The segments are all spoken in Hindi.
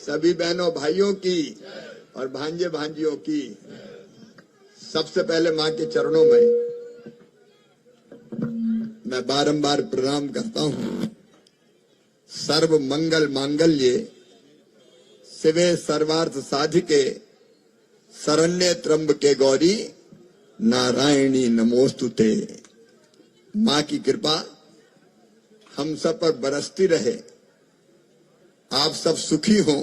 सभी बहनों भाइयों की और भांजे भांजियों की सबसे पहले मां के चरणों में मैं बारंबार प्रणाम करता हूं। सर्व मंगल मांगल्ये शिवे सर्वार्थ साधिके शरण्ये त्र्यंबके गौरी नारायणी नमोस्तुते। मां की कृपा हम सब पर बरसती रहे। आप सब सुखी हो,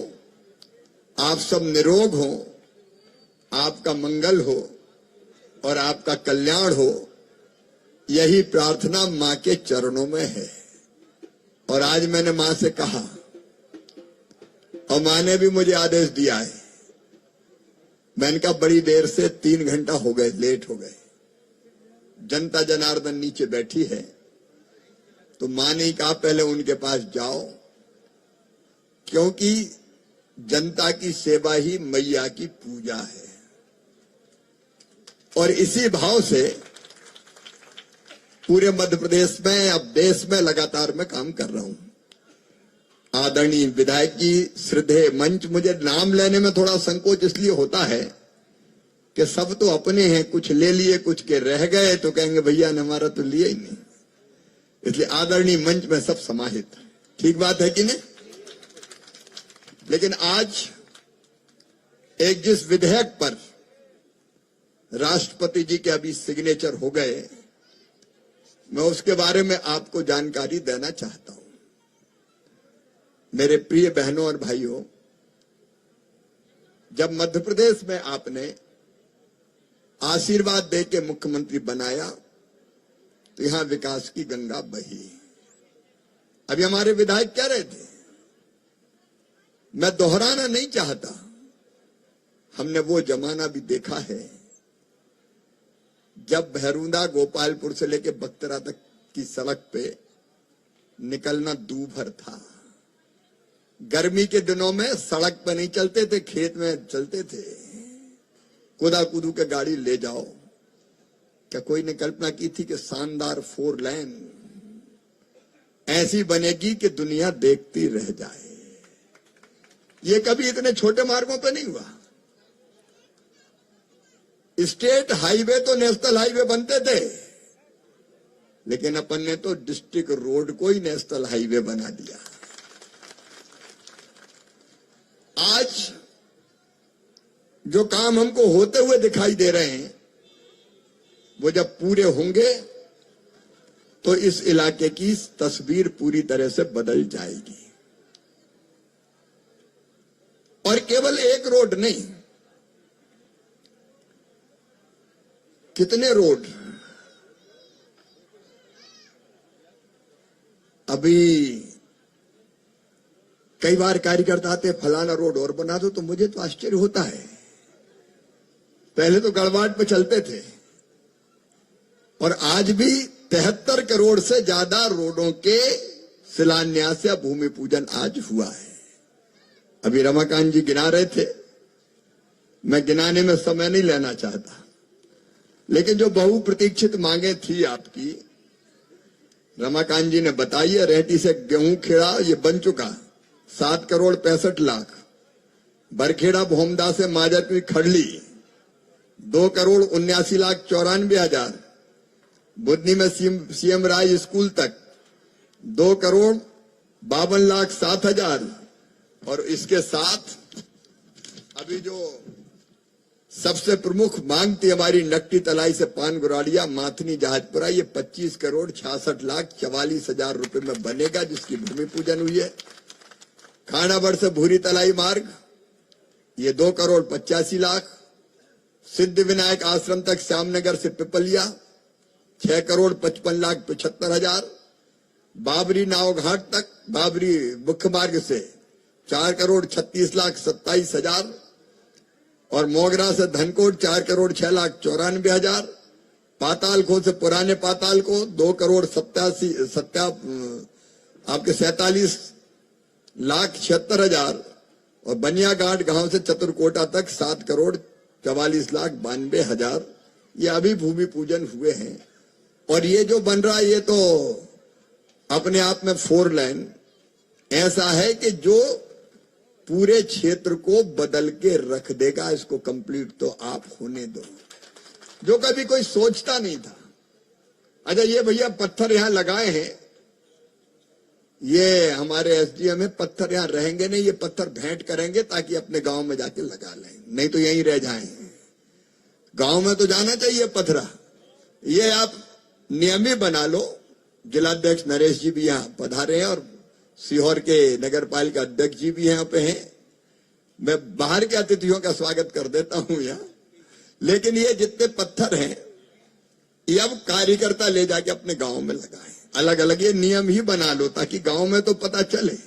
आप सब निरोग हो, आपका मंगल हो और आपका कल्याण हो, यही प्रार्थना मां के चरणों में है। और आज मैंने मां से कहा और मां ने भी मुझे आदेश दिया है। मैंने कहा बड़ी देर से 3 घंटा हो गए, लेट हो गए। जनता जनार्दन नीचे बैठी है, तो मां ने कहा पहले उनके पास जाओ, क्योंकि जनता की सेवा ही मैया की पूजा है। और इसी भाव से पूरे मध्य प्रदेश में, अब देश में लगातार मैं काम कर रहा हूं। आदरणीय विधायक जी, श्रद्धेय मंच, मुझे नाम लेने में थोड़ा संकोच इसलिए होता है कि सब तो अपने हैं, कुछ ले लिए, कुछ के रह गए तो कहेंगे भैया ने हमारा तो लिया ही नहीं। इसलिए आदरणीय मंच में सब समाहित। ठीक बात है कि नहीं? लेकिन आज एक जिस विधेयक पर राष्ट्रपति जी के अभी सिग्नेचर हो गए, मैं उसके बारे में आपको जानकारी देना चाहता हूं। मेरे प्रिय बहनों और भाइयों, जब मध्य प्रदेश में आपने आशीर्वाद दे के मुख्यमंत्री बनाया तो यहां विकास की गंगा बही। अभी हमारे विधायक कह रहे थे, मैं दोहराना नहीं चाहता, हमने वो जमाना भी देखा है जब भैरूंदा गोपालपुर से लेकर बख्तरा तक की सड़क पे निकलना दूभर था। गर्मी के दिनों में सड़क पर नहीं चलते थे, खेत में चलते थे। कूदा कूदू के गाड़ी ले जाओ। क्या कोई ने कल्पना की थी कि शानदार 4 लेन ऐसी बनेगी कि दुनिया देखती रह जाए? ये कभी इतने छोटे मार्गों पे नहीं हुआ। स्टेट हाईवे तो नेशनल हाईवे बनते थे, लेकिन अपन ने तो डिस्ट्रिक्ट रोड को ही नेशनल हाईवे बना दिया। आज जो काम हमको होते हुए दिखाई दे रहे हैं, वो जब पूरे होंगे तो इस इलाके की तस्वीर पूरी तरह से बदल जाएगी। और केवल एक रोड नहीं, कितने रोड। अभी कई बार कार्यकर्ता आते, फलाना रोड और बना दो, तो मुझे तो आश्चर्य होता है। पहले तो गड़बाड़ पे चलते थे और आज भी 73 करोड़ से ज्यादा रोडों के शिलान्यास या भूमि पूजन आज हुआ है। अभी रमाकांत जी गिना रहे थे, मैं गिनाने में समय नहीं लेना चाहता, लेकिन जो बहुप्रतीक्षित मांगे थी आपकी, रमाकांत जी ने बताई है। रेहटी से गेहूं खेड़ा ये बन चुका 7 करोड़ 65 लाख। बरखेड़ा भोमदा से माजरपुर खड़ली 2 करोड़ 79 लाख 94 हजार। बुधनी में सीएम राय स्कूल तक 2 करोड़ 52 लाख 7 हजार। और इसके साथ अभी जो सबसे प्रमुख मांग थी हमारी, नकटी तलाई से पान गुराड़िया माथनी जहाजपुरा, ये 25 करोड़ 66 लाख 44 हजार रुपए में बनेगा, जिसकी भूमि पूजन हुई है। खानाबड़ से भूरी तलाई मार्ग ये 2 करोड़ 85 लाख। सिद्ध विनायक आश्रम तक श्यामनगर से पिपलिया 6 करोड़ 55 लाख 75 हजार। बाबरी नाव घाट तक बाबरी मुख्य मार्ग से 4 करोड़ 36 लाख 27 हजार। और मोगरा से धनकोट 4 करोड़ 6 लाख 94 हजार। पातालको से पुराने पाताल को 2 करोड़ 47 लाख 76 हजार। और बनिया घाट गांव से चतुरकोटा तक 7 करोड़ 44 लाख 92 हजार। ये अभी भूमि पूजन हुए हैं। और ये जो बन रहा है, ये तो अपने आप में 4 लेन ऐसा है कि जो पूरे क्षेत्र को बदल के रख देगा। इसको कंप्लीट तो आप होने दो, जो कभी कोई सोचता नहीं था। अच्छा, ये भैया पत्थर यहां लगाए हैं, ये हमारे एसडीएम है, पत्थर यहां रहेंगे नहीं, ये पत्थर भेंट करेंगे ताकि अपने गांव में जाके लगा लें, नहीं तो यहीं रह जाएं। गांव में तो जाना चाहिए पत्थरा। ये आप नियम ही बना लो। जिलाध्यक्ष नरेश जी भी यहाँ पधारे हैं और सीहोर के नगर पालिका अध्यक्ष जी भी यहाँ पे हैं। मैं बाहर के अतिथियों का स्वागत कर देता हूं यहाँ, लेकिन ये जितने पत्थर हैं ये अब कार्यकर्ता ले जाके अपने गांव में लगाएं। अलग अलग ये नियम ही बना लो ताकि गांव में तो पता चले।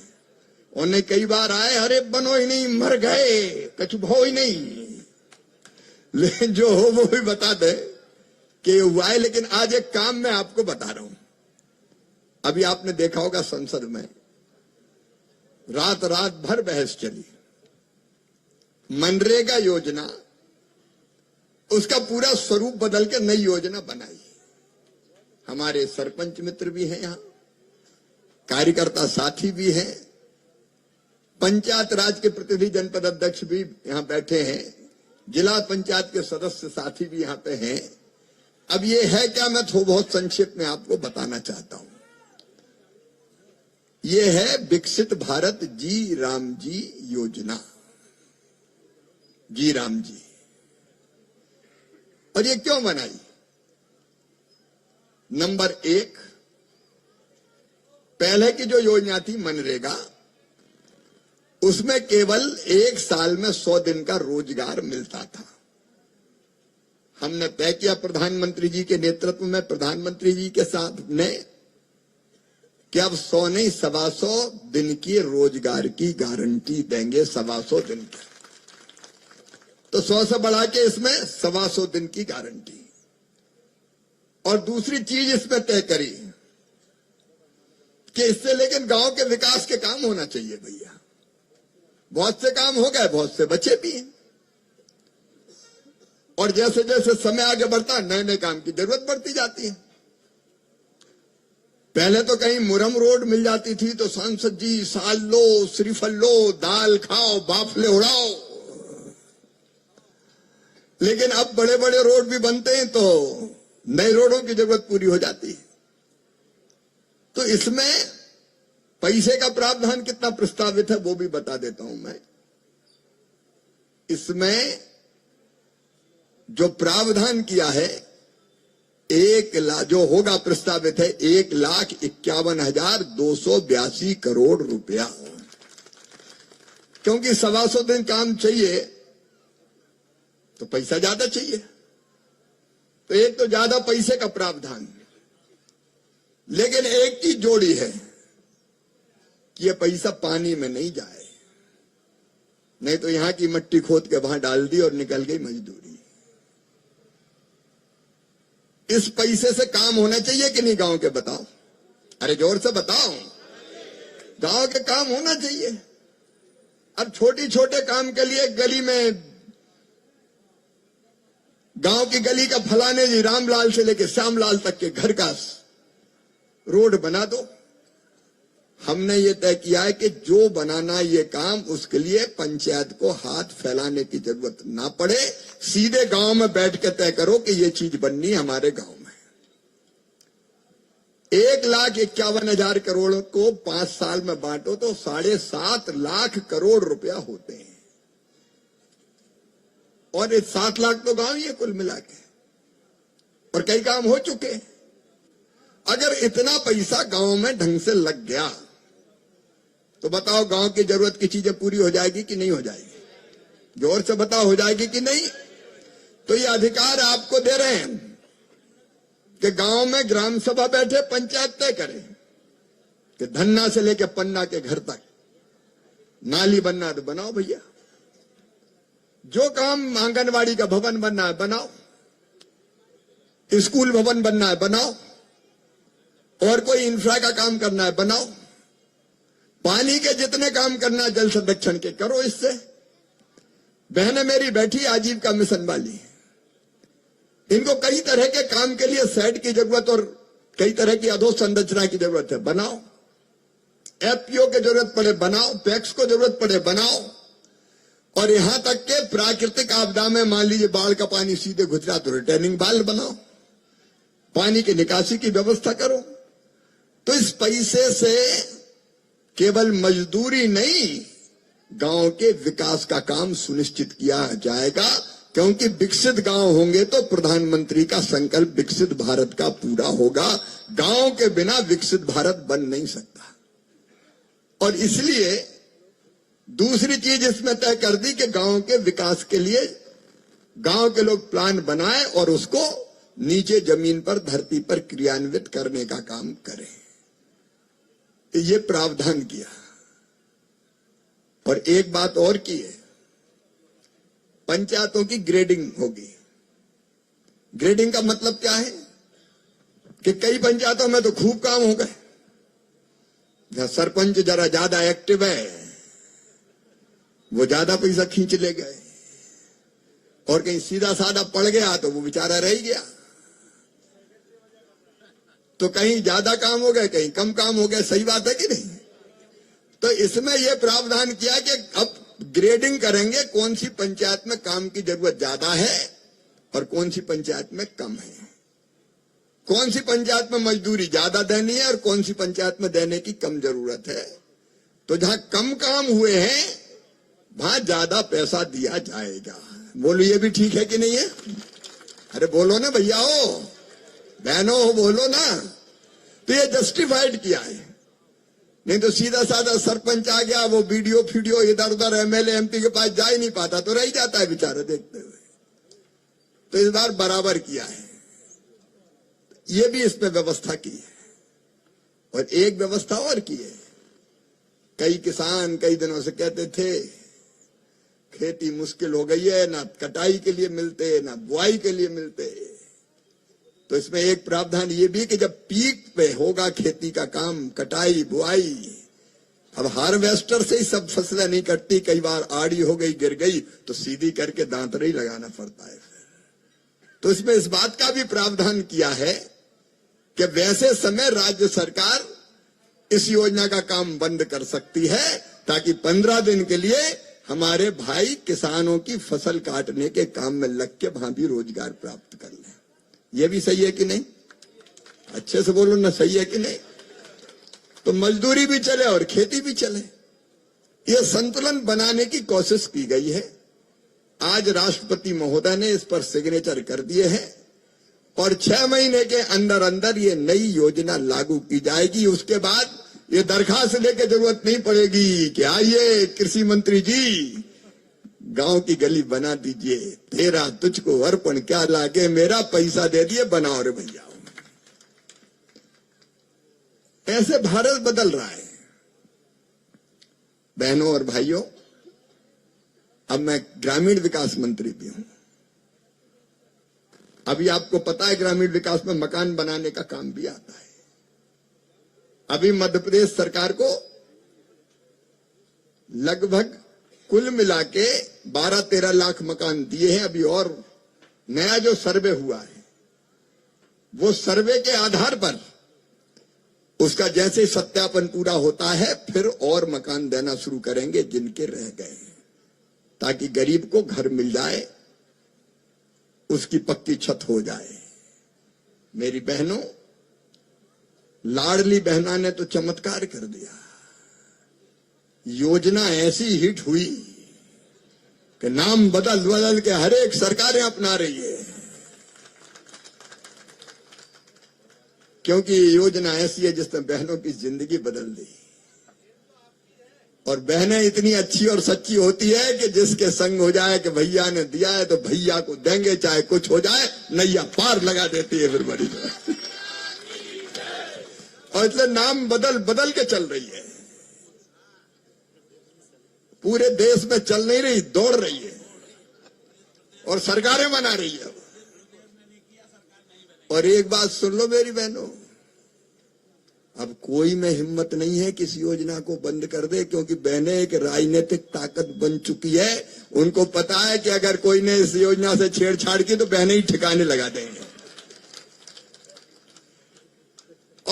उन्हें कई बार आए, अरे बनो ही नहीं, मर गए, कुछ भो ही नहीं, लेकिन जो हो वो भी बता दे कि हुआ है। लेकिन आज एक काम मैं आपको बता रहा हूं। अभी आपने देखा होगा संसद में रात भर बहस चली। मनरेगा योजना, उसका पूरा स्वरूप बदल के नई योजना बनाई। हमारे सरपंच मित्र भी हैं यहाँ, कार्यकर्ता साथी भी हैं, पंचायत राज के प्रतिनिधि जनपद अध्यक्ष भी यहाँ बैठे हैं, जिला पंचायत के सदस्य साथी भी यहाँ पे हैं। अब ये है क्या, मैं थोड़ा बहुत संक्षेप में आपको बताना चाहता हूं। ये है विकसित भारत जी राम जी योजना, जी राम जी। और ये क्यों बनाई? नंबर 1, पहले की जो योजना थी मनरेगा, उसमें केवल 1 साल में 100 दिन का रोजगार मिलता था। हमने तय किया प्रधानमंत्री जी के नेतृत्व में, प्रधानमंत्री जी के साथ ने, कि अब 100 नहीं 125 दिन की रोजगार की गारंटी देंगे। 125 दिन की, तो 100 से बढ़ा के इसमें 125 दिन की गारंटी। और दूसरी चीज इसमें तय करी कि इससे लेकिन गांव के विकास के काम होना चाहिए भैया। बहुत से काम हो गए, बहुत से बचे भी हैं, और जैसे जैसे समय आगे बढ़ता नए नए काम की जरूरत बढ़ती जाती है। पहले तो कहीं मुरम रोड मिल जाती थी तो सांसद जी साल लो, श्रीफल लो, दाल खाओ, बाफले उड़ाओ। लेकिन अब बड़े बड़े रोड भी बनते हैं तो नए रोडों की जरूरत पूरी हो जाती है। तो इसमें पैसे का प्रावधान कितना प्रस्तावित है वो भी बता देता हूं मैं। इसमें जो प्रावधान किया है, 1 लाख जो होगा प्रस्तावित है 1,51,282 करोड़ रुपया। क्योंकि 125 दिन काम चाहिए तो पैसा ज्यादा चाहिए, तो एक तो ज्यादा पैसे का प्रावधान, लेकिन एक चीज जोड़ी है कि ये पैसा पानी में नहीं जाए, नहीं तो यहां की मट्टी खोद के वहां डाल दी और निकल गई मजदूरी। इस पैसे से काम होना चाहिए कि नहीं गांव के, बताओ, अरे जोर से बताओ। गांव के काम होना चाहिए। अब छोटे छोटे काम के लिए गली में, गांव की गली का फलाने जी रामलाल से लेकर श्यामलाल तक के घर का रोड बना दो। हमने ये तय किया है कि जो बनाना ये काम, उसके लिए पंचायत को हाथ फैलाने की जरूरत ना पड़े, सीधे गांव में बैठ के तय करो कि ये चीज बननी है हमारे गांव में। 1,51,000 करोड़ को 5 साल में बांटो तो 7.5 लाख करोड़ रुपया होते हैं, और ये 7 लाख तो गांव ही है कुल मिला के, और कई काम हो चुके। अगर इतना पैसा गांव में ढंग से लग गया तो बताओ गांव की जरूरत की चीजें पूरी हो जाएगी कि नहीं हो जाएगी? जोर से बताओ, हो जाएगी कि नहीं? तो ये अधिकार आपको दे रहे हैं कि गांव में ग्राम सभा बैठे, पंचायत तय करे कि धन्ना से लेकर पन्ना के घर तक नाली बनना तो बनाओ भैया, जो काम आंगनवाड़ी का भवन बनना है बनाओ, स्कूल भवन बनना है बनाओ, और कोई इंफ्रा का काम करना है बनाओ, पानी के जितने काम करना है जल संरक्षण के करो। इससे बहनें मेरी बैठी आजीविका मिशन वाली, इनको कई तरह के काम के लिए सेट की जरूरत और कई तरह की अधोसंरचना की जरूरत है, बनाओ। एफपीओ की जरूरत पड़े बनाओ, पैक्स को जरूरत पड़े बनाओ, और यहां तक के प्राकृतिक आपदा में मान लीजिए बाढ़ का पानी सीधे घुस रहा तो रिटर्निंग वाल बनाओ, पानी की निकासी की व्यवस्था करो। तो इस पैसे से केवल मजदूरी नहीं, गांव के विकास का काम सुनिश्चित किया जाएगा, क्योंकि विकसित गांव होंगे तो प्रधानमंत्री का संकल्प विकसित भारत का पूरा होगा। गांव के बिना विकसित भारत बन नहीं सकता। और इसलिए दूसरी चीज इसमें तय कर दी कि गांव के विकास के लिए गांव के लोग प्लान बनाए और उसको नीचे जमीन पर धरती पर क्रियान्वित करने का काम करें। ये प्रावधान किया। और एक बात और की है, पंचायतों की ग्रेडिंग होगी। ग्रेडिंग का मतलब क्या है कि कई पंचायतों में तो खूब काम हो गए, जहां सरपंच जरा ज्यादा एक्टिव है वो ज्यादा पैसा खींच ले गए, और कहीं सीधा साधा पड़ गया तो वो बेचारा रह गया। तो कहीं ज्यादा काम हो गए, कहीं कम काम हो गए। सही बात है कि नहीं? तो इसमें यह प्रावधान किया कि अब ग्रेडिंग करेंगे, कौन सी पंचायत में काम की जरूरत ज्यादा है और कौन सी पंचायत में कम है, कौन सी पंचायत में मजदूरी ज्यादा देनी है और कौन सी पंचायत में देने की कम जरूरत है। तो जहां कम काम हुए हैं वहां ज्यादा पैसा दिया जाएगा। बोलो ये भी ठीक है कि नहीं है? अरे बोलो ना भैया हो, बहनों हो, बोलो ना। तो ये जस्टिफाइड किया है, नहीं तो सीधा साधा सरपंच आ गया, वो वीडियो फीडियो इधर उधर एमएलए एमपी के पास जा ही नहीं पाता, तो रह जाता है बेचारा देखते हुए। तो इस बार बराबर किया है, ये भी इसमें व्यवस्था की है। और एक व्यवस्था और की है, कई किसान कई दिनों से कहते थे खेती मुश्किल हो गई है, ना कटाई के लिए मिलते ना बुआई के लिए मिलते। तो इसमें एक प्रावधान ये भी कि जब पीक पे होगा खेती का काम, कटाई बुआई, अब हार्वेस्टर से ही सब फसलें नहीं कटती, कई बार आड़ी हो गई गिर गई तो सीधी करके दांतरे ही लगाना पड़ता है। तो इसमें इस बात का भी प्रावधान किया है कि वैसे समय राज्य सरकार इस योजना का काम बंद कर सकती है, ताकि 15 दिन के लिए हमारे भाई किसानों की फसल काटने के काम में लग के वहां भी रोजगार प्राप्त कर लें। ये भी सही है कि नहीं? अच्छे से बोलो ना, सही है कि नहीं? तो मजदूरी भी चले और खेती भी चले, ये संतुलन बनाने की कोशिश की गई है। आज राष्ट्रपति महोदय ने इस पर सिग्नेचर कर दिए हैं और 6 महीने के अंदर अंदर ये नई योजना लागू की जाएगी। उसके बाद ये दरखास्त लेके जरूरत नहीं पड़ेगी कि आइए कृषि मंत्री जी गांव की गली बना दीजिए, तेरा तुझको अर्पण क्या लागे, मेरा पैसा दे दिए बनाओ रे भैया। ऐसे भारत बदल रहा है। बहनों और भाइयों, अब मैं ग्रामीण विकास मंत्री भी हूं। अभी आपको पता है ग्रामीण विकास में मकान बनाने का काम भी आता है। अभी मध्य प्रदेश सरकार को लगभग कुल मिला के 12-13 लाख मकान दिए हैं अभी, और नया जो सर्वे हुआ है वो सर्वे के आधार पर उसका जैसे सत्यापन पूरा होता है फिर और मकान देना शुरू करेंगे जिनके रह गए, ताकि गरीब को घर मिल जाए, उसकी पक्की छत हो जाए। मेरी बहनों, लाडली बहना ने तो चमत्कार कर दिया। योजना ऐसी हिट हुई कि नाम बदल बदल के हर एक सरकारें अपना रही है, क्योंकि ये योजना ऐसी है जिसने बहनों की जिंदगी बदल दी। और बहनें इतनी अच्छी और सच्ची होती है कि जिसके संग हो जाए कि भैया ने दिया है तो भैया को देंगे, चाहे कुछ हो जाए, नैया पार लगा देती है फिर बड़ी। और इसलिए नाम बदल बदल के चल रही है, पूरे देश में चल नहीं रही, दौड़ रही है और सरकारें बना रही है। और एक बात सुन लो मेरी बहनों, अब कोई में हिम्मत नहीं है कि इस योजना को बंद कर दे, क्योंकि बहनें एक राजनीतिक ताकत बन चुकी है। उनको पता है कि अगर कोई ने इस योजना से छेड़छाड़ की तो बहनें ही ठिकाने लगा देंगे।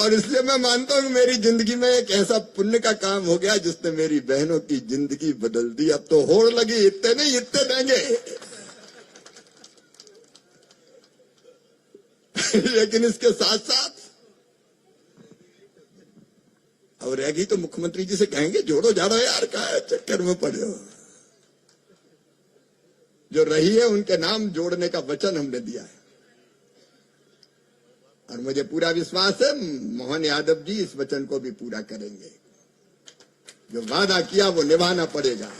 और इसलिए मैं मानता हूं कि मेरी जिंदगी में एक ऐसा पुण्य का काम हो गया जिसने मेरी बहनों की जिंदगी बदल दी। अब तो होड़ लगी, इतने नहीं इतने देंगे। लेकिन इसके साथ साथ अब रहेगी तो मुख्यमंत्री जी से कहेंगे जोड़ो जाड़ो यार, क्या चक्कर में पड़े हो। जो रही है उनके नाम जोड़ने का वचन हमने दिया है और मुझे पूरा विश्वास है मोहन यादव जी इस वचन को भी पूरा करेंगे। जो वादा किया वो निभाना पड़ेगा,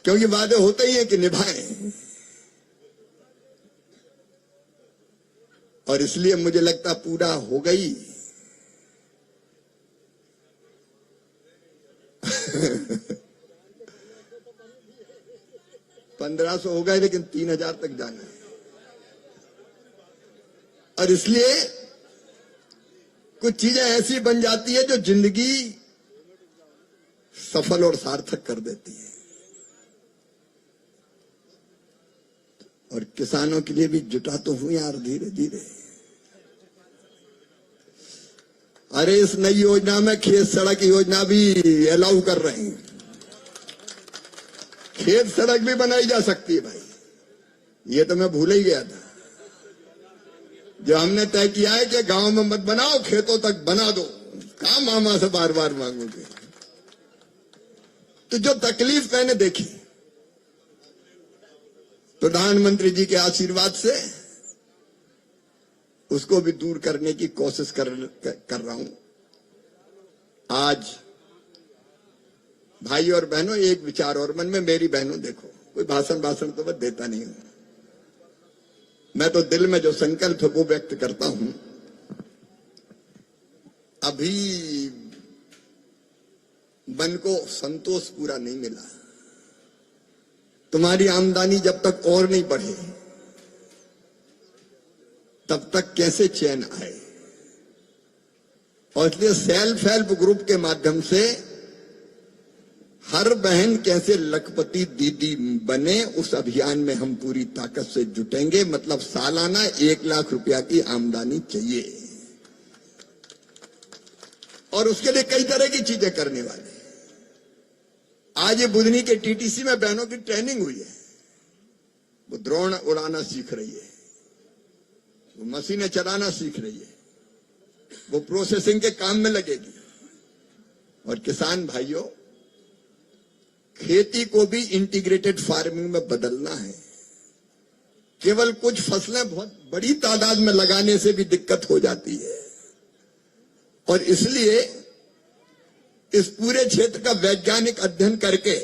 क्योंकि वादे होते ही हैं कि निभाएं। और इसलिए मुझे लगता पूरा हो गई। 1500 हो गए, लेकिन 3000 तक जाना है। और इसलिए कुछ चीजें ऐसी बन जाती है जो जिंदगी सफल और सार्थक कर देती है। और किसानों के लिए भी जुटा तो हूं यार धीरे धीरे। अरे इस नई योजना में खेत सड़क योजना भी अलाउ कर रहे हैं। खेत सड़क भी बनाई जा सकती है भाई, ये तो मैं भूल ही गया था। जो हमने तय किया है कि गांव में मत बनाओ, खेतों तक बना दो। कहां मामा से बार बार मांगोगे। तो जो तकलीफ मैंने देखी प्रधानमंत्री जी के आशीर्वाद से उसको भी दूर करने की कोशिश कर रहा हूं। आज भाई और बहनों एक विचार और मन में, मेरी बहनों देखो, कोई भाषण तो मैं देता नहीं हूं। मैं तो दिल में जो संकल्प है वो व्यक्त करता हूं। अभी मन को संतोष पूरा नहीं मिला। तुम्हारी आमदनी जब तक और नहीं बढ़े तब तक कैसे चैन आए। और इसलिए सेल्फ हेल्प ग्रुप के माध्यम से हर बहन कैसे लखपति दीदी बने, उस अभियान में हम पूरी ताकत से जुटेंगे। मतलब सालाना 1 लाख रुपया की आमदनी चाहिए और उसके लिए कई तरह की चीजें करने वाले। आज ये बुधनी के टीटीसी में बहनों की ट्रेनिंग हुई है। वो ड्रोन उड़ाना सीख रही है, वो मशीनें चलाना सीख रही है, वो प्रोसेसिंग के काम में लगेगी। और किसान भाइयों, खेती को भी इंटीग्रेटेड फार्मिंग में बदलना है। केवल कुछ फसलें बहुत बड़ी तादाद में लगाने से भी दिक्कत हो जाती है और इसलिए इस पूरे क्षेत्र का वैज्ञानिक अध्ययन करके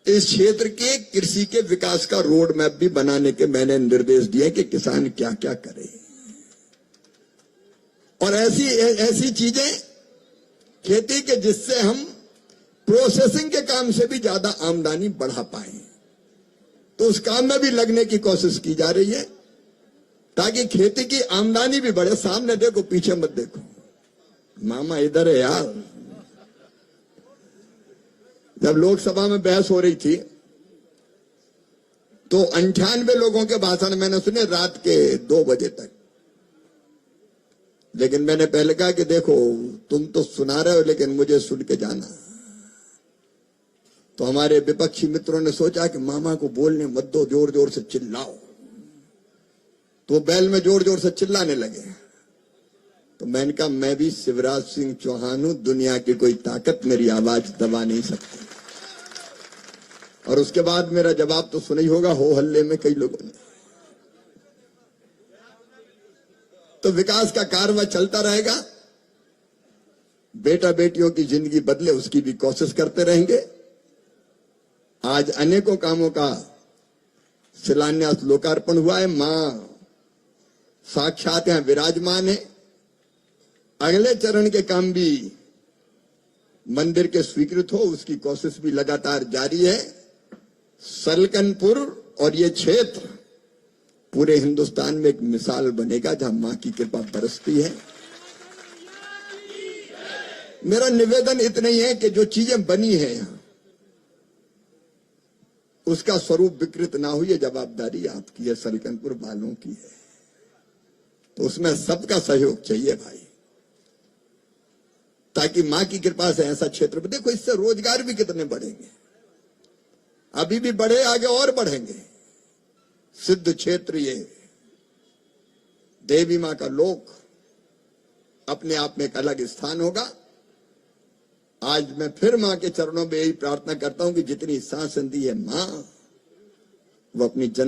इस क्षेत्र के कृषि के विकास का रोड मैप भी बनाने के मैंने निर्देश दिए कि किसान क्या क्या करे। और ऐसी चीजें खेती के जिससे हम प्रोसेसिंग के काम से भी ज्यादा आमदनी बढ़ा पाए, तो उस काम में भी लगने की कोशिश की जा रही है ताकि खेती की आमदनी भी बढ़े। सामने देखो, पीछे मत देखो। मामा इधर है यार। जब लोकसभा में बहस हो रही थी तो 98 लोगों के भाषण मैंने सुने रात के 2 बजे तक। लेकिन मैंने पहले कहा कि देखो, तुम तो सुना रहे हो लेकिन मुझे सुन के जाना। तो हमारे विपक्षी मित्रों ने सोचा कि मामा को बोलने मत दो, जोर जोर से चिल्लाओ। तो बैल में जोर जोर से चिल्लाने लगे। तो मैंने कहा, मैं भी शिवराज सिंह चौहान हूं, दुनिया की कोई ताकत मेरी आवाज दबा नहीं सकती। और उसके बाद मेरा जवाब तो सुना ही होगा हो हल्ले में कई लोगों ने। तो विकास का कारवां चलता रहेगा। बेटा बेटियों की जिंदगी बदले उसकी भी कोशिश करते रहेंगे। आज अनेकों कामों का शिलान्यास लोकार्पण हुआ है। मां साक्षात यहां विराजमान है। अगले चरण के काम भी मंदिर के स्वीकृत हो, उसकी कोशिश भी लगातार जारी है। सलकनपुर और ये क्षेत्र पूरे हिंदुस्तान में एक मिसाल बनेगा जहां मां की कृपा बरसती है। मेरा निवेदन इतना ही है कि जो चीजें बनी है यहां उसका स्वरूप विकृत ना हो, ये जवाबदारी आपकी है, सलकनपुर वालों की है। तो उसमें सबका सहयोग चाहिए भाई, ताकि मां की कृपा से ऐसा क्षेत्र में देखो, इससे रोजगार भी कितने बढ़ेंगे, अभी भी बढ़े, आगे और बढ़ेंगे। सिद्ध क्षेत्र ये देवी मां का लोक अपने आप में एक अलग स्थान होगा। आज मैं फिर मां के चरणों में यही प्रार्थना करता हूं कि जितनी सांस दी है मां, वो अपनी जनता